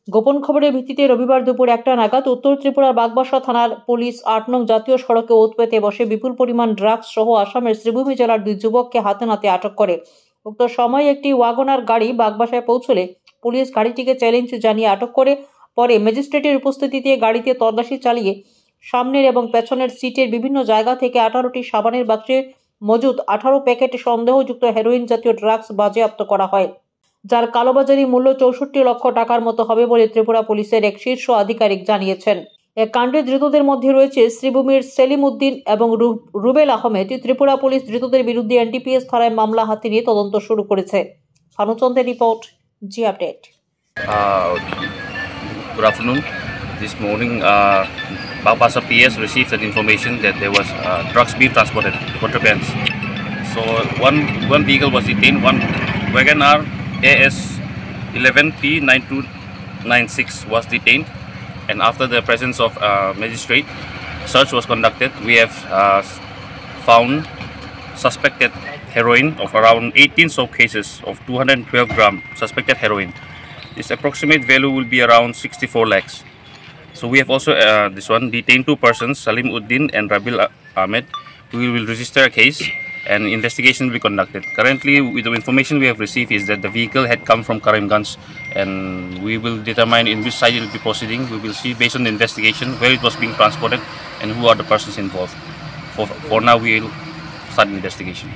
গোপন খবরের ভিত্তিতে রবিবার দুপুর 1টা নাগাদ উত্তর ত্রিপুরার বাগবাসা থানার পুলিশ 8 নং জাতীয় সড়কে ওঁত পেতে বসে বিপুল পরিমাণ ড্রাগস সহ আসামের শ্রীভূমি জেলার 2 যুবককে হাতে নাতে আটক করে। উক্ত সময়ে একটি ওয়াগনার গাড়ি বাগবাসায় পৌঁছলে পুলিশ গাড়িটিকে চ্যালেঞ্জ জানিয়ে আটক করে। পরে ম্যাজিস্ট্রেটের উপস্থিতিতে গাড়িতে তল্লাশি চালিয়ে সামনের এবং পেছনের সিটের বিভিন্ন জায়গা থেকে 18টি সাবানের বাক্সে মজুদ 18 প্যাকেট সন্দেহযুক্ত হেরোইন জাতীয় ড্রাগস বাজেয়াপ্ত করা হয়, যার কালোবাজারি মূল্য 64 লক্ষ টাকার মতো হবে বলে ত্রিপুরা পুলিশের এক শীর্ষ আধিকারিক জানিয়েছেন। এক কাণ্ডে ধৃতদের মধ্যে রয়েছে শ্রীভূমির সেলিম উদ্দিন এবং রুবেল আহমেদ। ত্রিপুরা পুলিশ ধৃতদের বিরুদ্ধে এনডিপিএস ধারায় মামলা হাতে নিয়ে তদন্ত শুরু করেছে। ভানুচন্দ্রের report, Zee update. Good afternoon. This morning, Bagbasa PS received an information that there was drugs being transported, contrabands. So one vehicle was detained, one WagonR AS 11P9296 was detained, and after the presence of magistrate, search was conducted. We have found suspected heroin of around 18 soap cases of 212 gram suspected heroin. This approximate value will be around 64 lakhs. So we have also detained 2 persons, Salim Uddin and Rabil Ahmed. We will register a case and investigation will be conducted. Currently, with the information we have received is that the vehicle had come from Karimganj, and we will determine in which side it will be proceeding. We will see based on the investigation where it was being transported and who are the persons involved. For now, we will start the investigation.